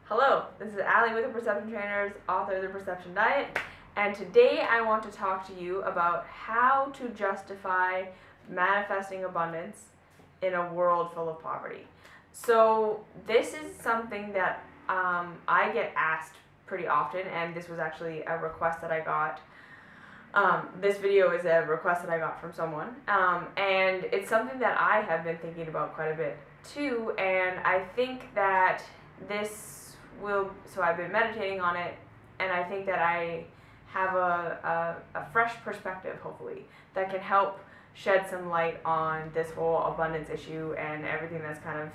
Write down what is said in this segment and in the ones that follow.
Hello, this is Allie with the Perception Trainers, author of The Perception Diet, and today I want to talk to you about how to justify manifesting abundance in a world full of poverty. So this is something that I get asked pretty often, and this was actually a request that I got. This video is a request that I got from someone, and it's something that I have been thinking about quite a bit too, and I think that so I've been meditating on it, and I think that I have a fresh perspective, hopefully, that can help shed some light on this whole abundance issue and everything that's kind of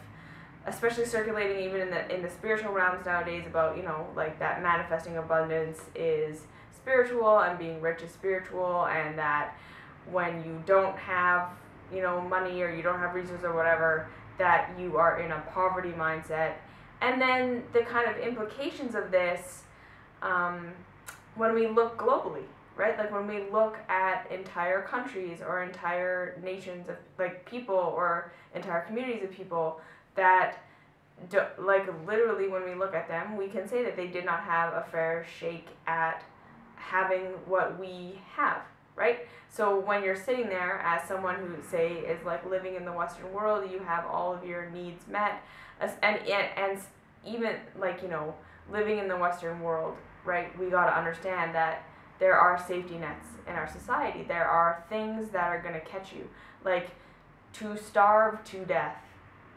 especially circulating even in the spiritual realms nowadays about, like that manifesting abundance is spiritual and being rich is spiritual, and that when you don't have, money, or you don't have resources or whatever, that you are in a poverty mindset. And then the kind of implications of this when we look globally, right? Like when we look at entire countries or entire nations of like people or entire communities of people that literally when we look at them, we can say that they did not have a fair shake at having what we have, right? So when you're sitting there as someone who, say, is like living in the Western world, you have all of your needs met, and even like, living in the Western world, right? We got to understand that there are safety nets in our society. There are things that are going to catch you, like to starve to death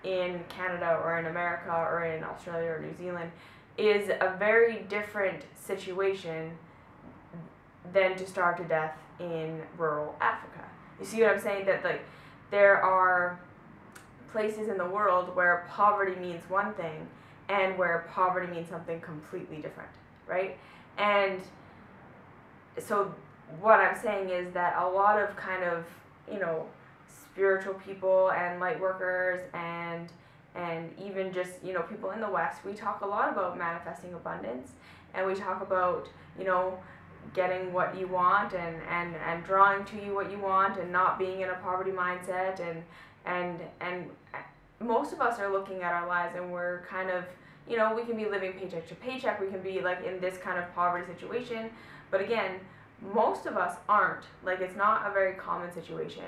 in Canada or in America or in Australia or New Zealand is a very different situation than to starve to death in rural Africa. You see what I'm saying? That like there are places in the world where poverty means one thing and where poverty means something completely different, right? And so what I'm saying is that a lot of kind of, spiritual people and light workers and even just, people in the West, we talk a lot about manifesting abundance, and we talk about, getting what you want and drawing to you what you want and not being in a poverty mindset, and most of us are looking at our lives and we're kind of, we can be living paycheck to paycheck, we can be like in this kind of poverty situation, but again, most of us aren't. Like, it's not a very common situation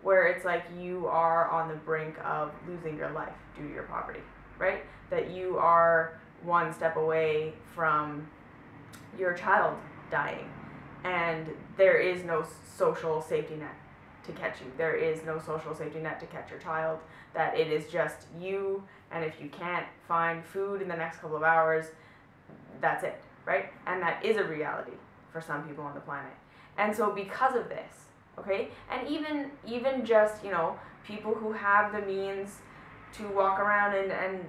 where it's like you are on the brink of losing your life due to your poverty, right? That you are one step away from your child dying, and there is no social safety net to catch you. There is no social safety net to catch your child, that it is just you, and if you can't find food in the next couple of hours, that's it, right? And that is a reality for some people on the planet. And so because of this, okay, and even just, people who have the means to walk around and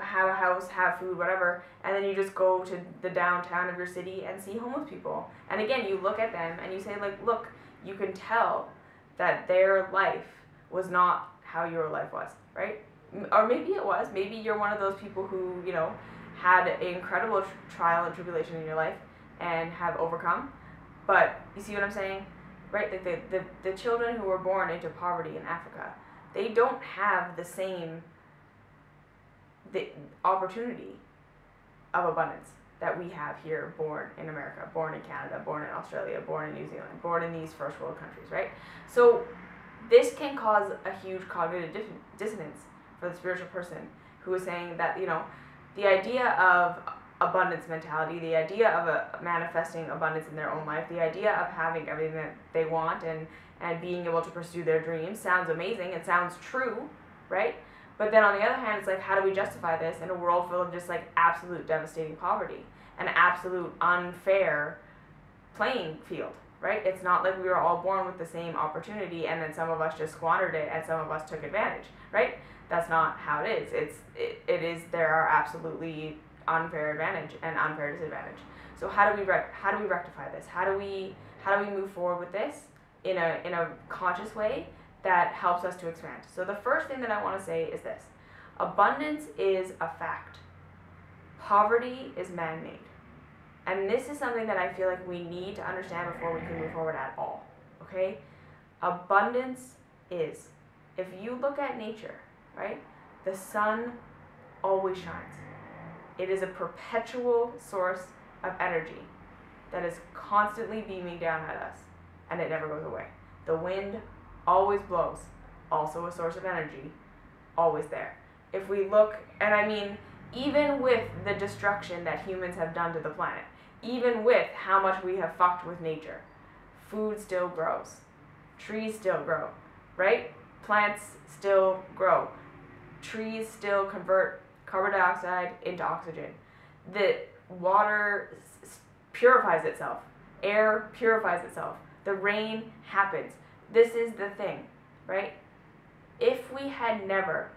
have a house, have food, whatever, and then you just go to the downtown of your city and see homeless people. And again, you look at them and you say, like, look, you can tell that their life was not how your life was, right? Or maybe it was. Maybe you're one of those people who, had an incredible trial and tribulation in your life and have overcome. But you see what I'm saying? Right? Like the children who were born into poverty in Africa, they don't have the same opportunity of abundance that we have here, born in America, born in Canada, born in Australia, born in New Zealand, born in these first world countries, right? So this can cause a huge cognitive dissonance for the spiritual person who is saying that, the idea of abundance mentality, the idea of manifesting abundance in their own life, the idea of having everything that they want and being able to pursue their dreams sounds amazing. It sounds true, right? But then on the other hand, it's like, how do we justify this in a world full of just like absolute devastating poverty, an absolute unfair playing field, right? It's not like we were all born with the same opportunity and then some of us just squandered it and some of us took advantage, right? That's not how it is. There are absolutely unfair advantage and unfair disadvantage. So how do we rectify this? How do we move forward with this in a conscious way that helps us to expand? So the first thing that I want to say is this: abundance is a fact. Poverty is man-made. And this is something that I feel like we need to understand before we can move forward at all. Okay? Abundance is, if you look at nature, right? The sun always shines. It is a perpetual source of energy that is constantly beaming down at us, and it never goes away. The wind always blows, also a source of energy, always there. If we look, and I mean, even with the destruction that humans have done to the planet, even with how much we have fucked with nature, food still grows, trees still grow, right? Plants still grow, trees still convert carbon dioxide into oxygen. The water purifies itself, air purifies itself, the rain happens. This is the thing, right? If we had never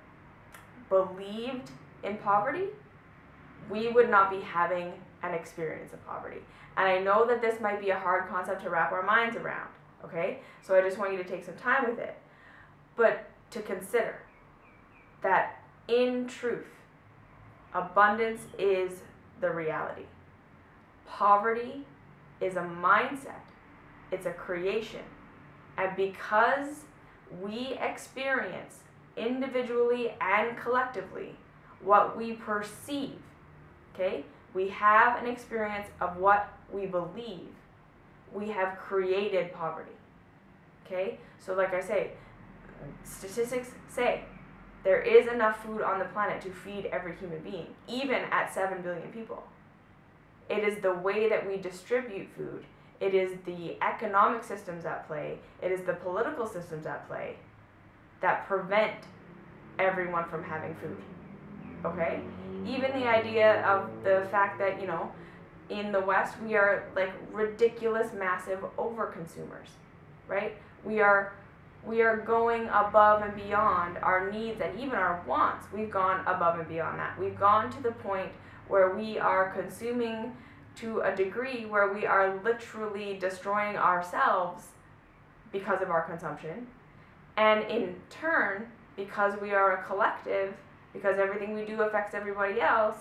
believed in poverty, we would not be having an experience of poverty. And I know that this might be a hard concept to wrap our minds around, okay? So I just want you to take some time with it. But to consider that in truth, abundance is the reality. Poverty is a mindset. It's a creation. And because we experience individually and collectively what we perceive, okay? We have an experience of what we believe. We have created poverty, okay? So like I say, statistics say there is enough food on the planet to feed every human being, even at 7 billion people. It is the way that we distribute food. It is the economic systems at play. It is the political systems at play that prevent everyone from having food, okay? Even the idea of the fact that, you know, in the West, we are like ridiculous, massive overconsumers, right? We are going above and beyond our needs and even our wants. We've gone above and beyond that. We've gone to the point where we are consuming to a degree where we are literally destroying ourselves because of our consumption. And in turn, because we are a collective, because everything we do affects everybody else,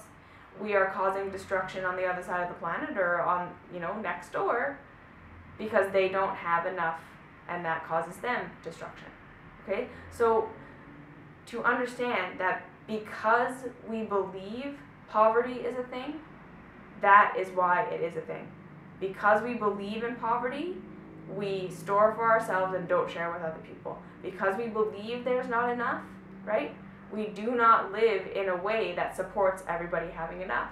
we are causing destruction on the other side of the planet or on, you know, next door, because they don't have enough, and that causes them destruction. Okay? So to understand that because we believe poverty is a thing, that is why it is a thing. Because we believe in poverty, we store for ourselves and don't share with other people. Because we believe there's not enough, right? We do not live in a way that supports everybody having enough.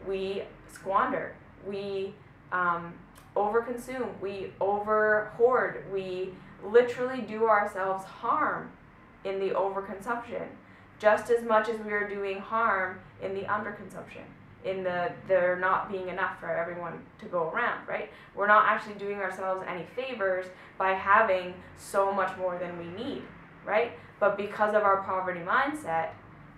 We squander. We overconsume. We over-hoard. We literally do ourselves harm in the overconsumption, just as much as we are doing harm in the underconsumption, in the there not being enough for everyone to go around, right? We're not actually doing ourselves any favors by having so much more than we need, right? But because of our poverty mindset,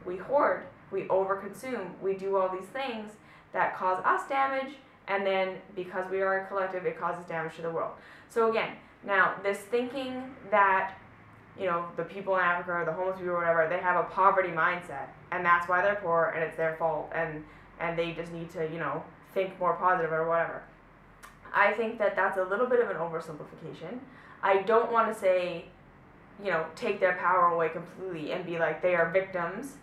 we hoard, we overconsume, we do all these things that cause us damage, and then because we are a collective, it causes damage to the world. So again, now this thinking that, you know, the people in Africa or the homeless people or whatever, they have a poverty mindset, and that's why they're poor, and it's their fault, and they just need to, you know, think more positive or whatever. I think that that's a little bit of an oversimplification. I don't want to say, you know, take their power away completely and be like they are victims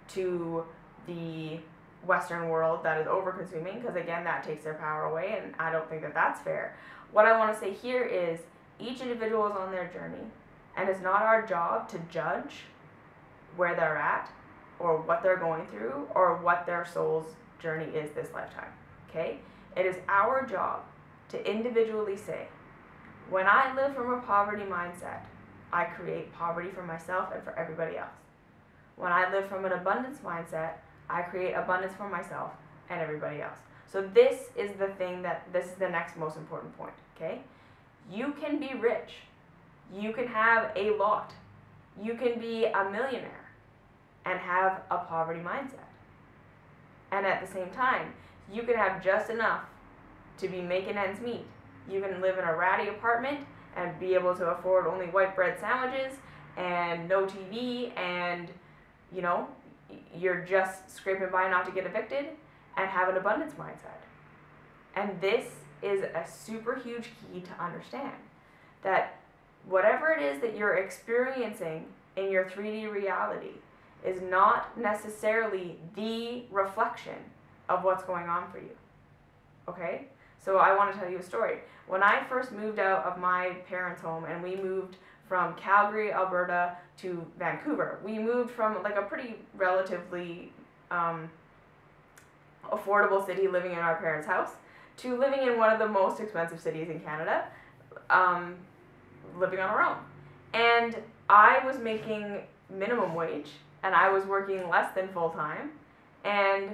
to the Western world that is over-consuming, because again, that takes their power away, and I don't think that that's fair. What I want to say here is each individual is on their journey, and it's not our job to judge where they're at or what they're going through or what their soul's journey is this lifetime, okay? It is our job to individually say, when I live from a poverty mindset, I create poverty for myself and for everybody else. When I live from an abundance mindset, I create abundance for myself and everybody else. So this is the next most important point, okay? You can be rich. You can have a lot. You can be a millionaire and have a poverty mindset. And at the same time, you can have just enough to be making ends meet. You can live in a ratty apartment and be able to afford only white bread sandwiches and no TV, and, you know, you're just scraping by not to get evicted, and have an abundance mindset. And this is a super huge key to understand, that whatever it is that you're experiencing in your 3D reality is not necessarily the reflection of what's going on for you. Okay? So I want to tell you a story. When I first moved out of my parents' home and we moved from Calgary, Alberta to Vancouver, we moved from like a pretty relatively affordable city living in our parents' house to living in one of the most expensive cities in Canada, living on our own. And I was making minimum wage and I was working less than full time and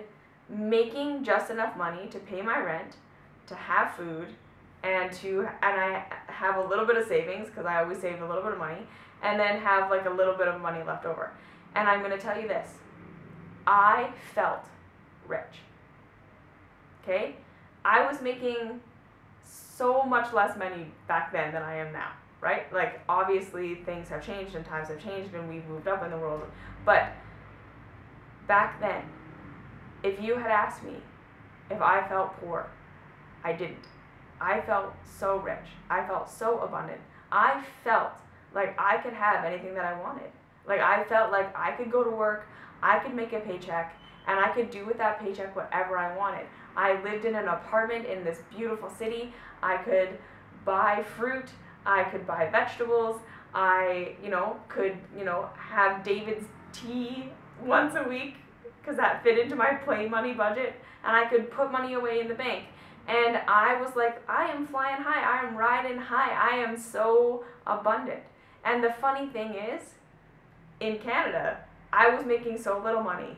making just enough money to pay my rent, to have food, and I have a little bit of savings because I always saved a little bit of money, and then have like a little bit of money left over. And I'm going to tell you this, I felt rich. Okay? I was making so much less money back then than I am now, right? Like obviously things have changed and times have changed and we've moved up in the world, but back then, if you had asked me if I felt poor, I didn't. I felt so rich. I felt so abundant. I felt like I could have anything that I wanted. Like I felt like I could go to work, I could make a paycheck, and I could do with that paycheck whatever I wanted. I lived in an apartment in this beautiful city. I could buy fruit, I could buy vegetables, I, could, have David's tea once a week because that fit into my play money budget, and I could put money away in the bank. And I was like, I am flying high, I am riding high, I am so abundant. And the funny thing is, in Canada, I was making so little money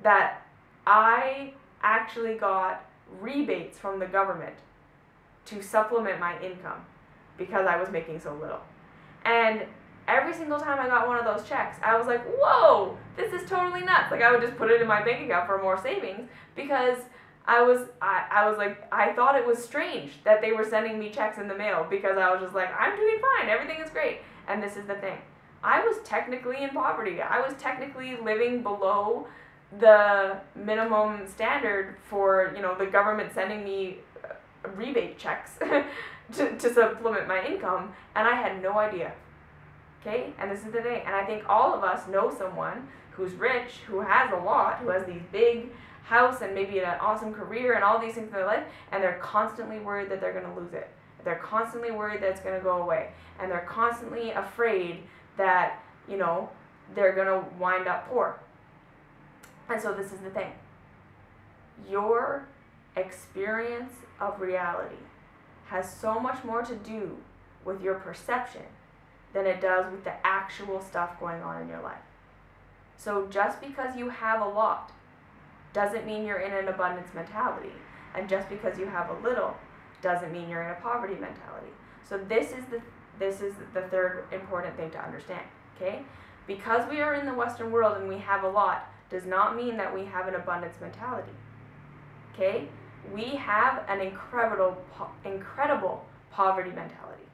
that I actually got rebates from the government to supplement my income because I was making so little. And every single time I got one of those checks, I was like, whoa, this is totally nuts. Like I would just put it in my bank account for more savings because I was like, I thought it was strange that they were sending me checks in the mail because I was just like, I'm doing fine, everything is great. And this is the thing. I was technically in poverty. I was technically living below the minimum standard for, the government sending me rebate checks to supplement my income, and I had no idea. Okay? And this is the thing. And I think all of us know someone who's rich, who has a lot, who has these big house and maybe an awesome career and all these things in their life, and they're constantly worried that they're going to lose it. They're constantly worried that it's going to go away. And they're constantly afraid that, they're going to wind up poor. And so this is the thing. Your experience of reality has so much more to do with your perception than it does with the actual stuff going on in your life. So just because you have a lot doesn't mean you're in an abundance mentality. And just because you have a little doesn't mean you're in a poverty mentality. So this is the third important thing to understand, okay? Because we are in the Western world and we have a lot does not mean that we have an abundance mentality, okay? We have an incredible poverty mentality,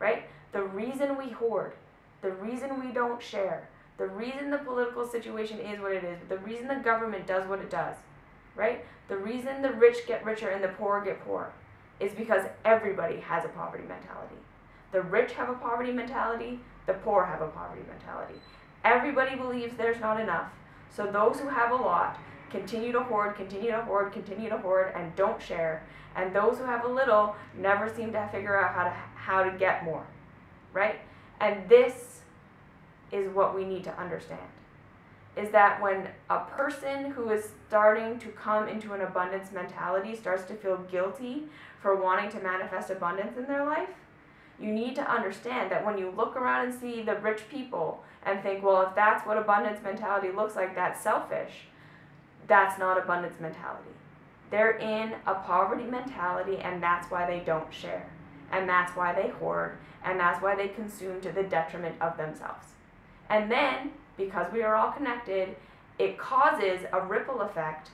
right? The reason we hoard, the reason we don't share, the reason the political situation is what it is, the reason the government does what it does, right? The reason the rich get richer and the poor get poorer is because everybody has a poverty mentality. The rich have a poverty mentality, the poor have a poverty mentality. Everybody believes there's not enough, so those who have a lot continue to hoard, continue to hoard, continue to hoard, and don't share. And those who have a little never seem to figure out how to get more, right? And this is what we need to understand, is that when a person who is starting to come into an abundance mentality starts to feel guilty for wanting to manifest abundance in their life, you need to understand that when you look around and see the rich people and think, well, if that's what abundance mentality looks like, that's selfish. That's not abundance mentality. They're in a poverty mentality, and that's why they don't share. And that's why they hoard, and that's why they consume to the detriment of themselves. And then, because we are all connected, it causes a ripple effect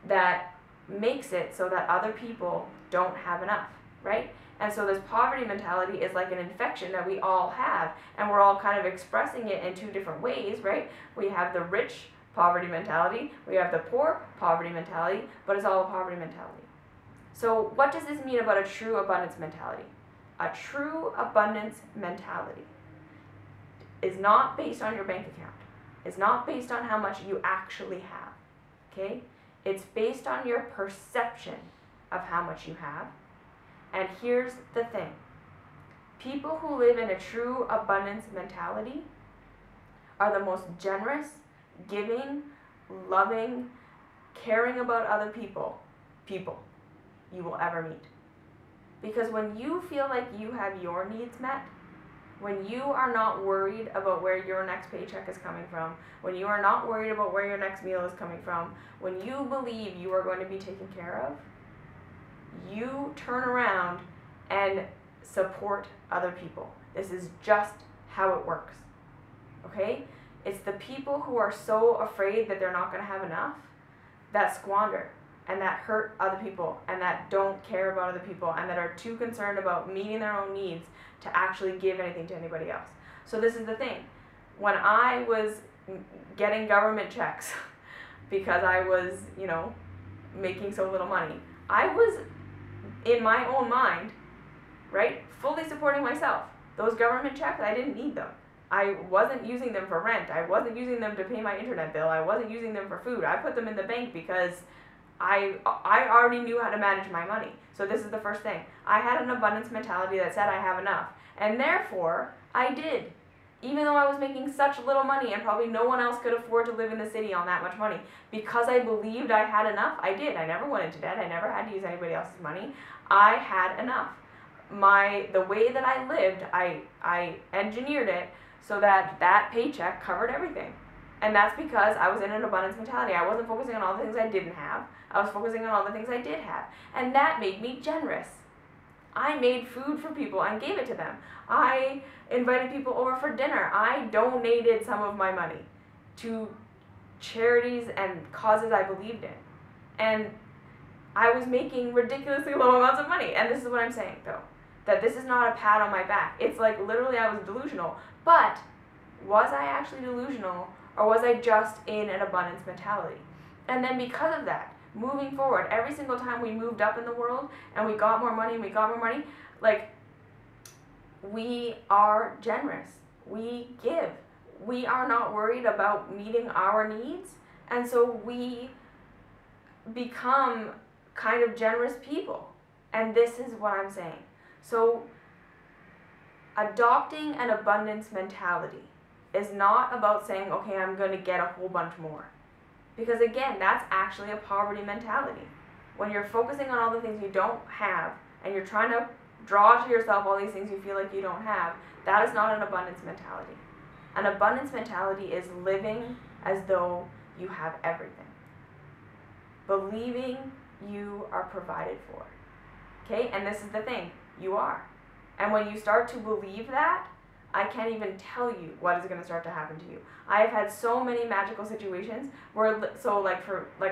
that makes it so that other people don't have enough, right? And so this poverty mentality is like an infection that we all have, and we're all kind of expressing it in two different ways, right? We have the rich poverty mentality, we have the poor poverty mentality, but it's all a poverty mentality. So what does this mean about a true abundance mentality? A true abundance mentality is not based on your bank account. It's not based on how much you actually have, okay? It's based on your perception of how much you have. And here's the thing. People who live in a true abundance mentality are the most generous, giving, loving, caring about other people you will ever meet. Because when you feel like you have your needs met, when you are not worried about where your next paycheck is coming from, when you are not worried about where your next meal is coming from, when you believe you are going to be taken care of, you turn around and support other people. This is just how it works. Okay? It's the people who are so afraid that they're not going to have enough that squander and that hurt other people and that don't care about other people and that are too concerned about meeting their own needs to actually give anything to anybody else. So this is the thing. When I was getting government checks because I was, making so little money, I was, in my own mind, right, fully supporting myself. Those government checks, I didn't need them. I wasn't using them for rent. I wasn't using them to pay my internet bill. I wasn't using them for food. I put them in the bank because I already knew how to manage my money. So this is the first thing. I had an abundance mentality that said I have enough. And therefore, I did. Even though I was making such little money and probably no one else could afford to live in the city on that much money. Because I believed I had enough, I did. I never went into debt. I never had to use anybody else's money. I had enough. The way that I lived, I engineered it so that paycheck covered everything. And that's because I was in an abundance mentality. I wasn't focusing on all the things I didn't have. I was focusing on all the things I did have. And that made me generous. I made food for people and gave it to them. I invited people over for dinner. I donated some of my money to charities and causes I believed in. And I was making ridiculously low amounts of money. And this is what I'm saying, though. That this is not a pat on my back. It's like literally I was delusional. But was I actually delusional, or was I just in an abundance mentality? And then because of that, moving forward, every single time we moved up in the world and we got more money, like, we are generous. We give. We are not worried about meeting our needs. And so we become kind of generous people. And this is what I'm saying. So adopting an abundance mentality is not about saying, okay, I'm going to get a whole bunch more. Because again, that's actually a poverty mentality. When you're focusing on all the things you don't have and you're trying to draw to yourself all these things you feel like you don't have, that is not an abundance mentality. An abundance mentality is living as though you have everything. Believing you are provided for. Okay? And this is the thing. You are. And when you start to believe that, I can't even tell you what is going to start to happen to you. I have had so many magical situations where, like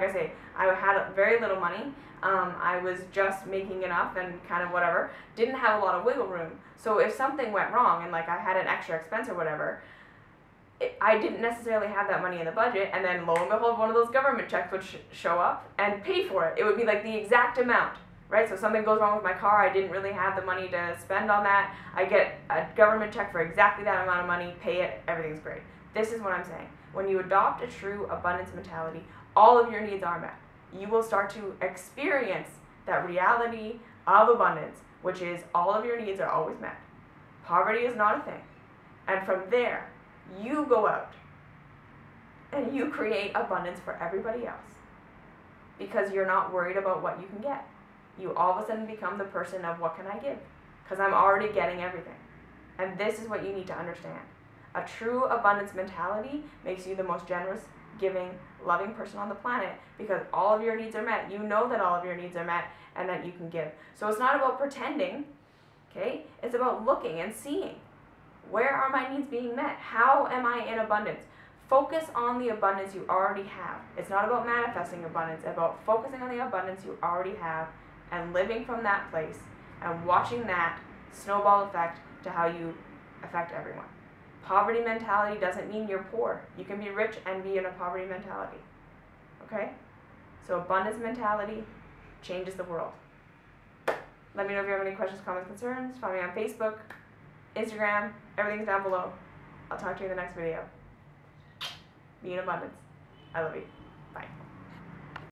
I say, I had very little money. I was just making enough and kind of whatever. Didn't have a lot of wiggle room. So if something went wrong and like I had an extra expense or whatever, I didn't necessarily have that money in the budget. And then lo and behold, one of those government checks would show up and pay for it. It would be like the exact amount. Right, so something goes wrong with my car, I didn't really have the money to spend on that, I get a government check for exactly that amount of money, pay it, everything's great. This is what I'm saying. When you adopt a true abundance mentality, all of your needs are met. You will start to experience that reality of abundance, which is all of your needs are always met. Poverty is not a thing. And from there, you go out and you create abundance for everybody else because you're not worried about what you can get. You all of a sudden become the person of what can I give? Because I'm already getting everything. And this is what you need to understand. A true abundance mentality makes you the most generous, giving, loving person on the planet because all of your needs are met. You know that all of your needs are met and that you can give. So it's not about pretending, okay? It's about looking and seeing. Where are my needs being met? How am I in abundance? Focus on the abundance you already have. It's not about manifesting abundance. It's about focusing on the abundance you already have and living from that place and watching that snowball effect to how you affect everyone. Poverty mentality doesn't mean you're poor. You can be rich and be in a poverty mentality. Okay? So abundance mentality changes the world. Let me know if you have any questions, comments, concerns. Find me on Facebook, Instagram, everything's down below. I'll talk to you in the next video. Be in abundance. I love you. Bye.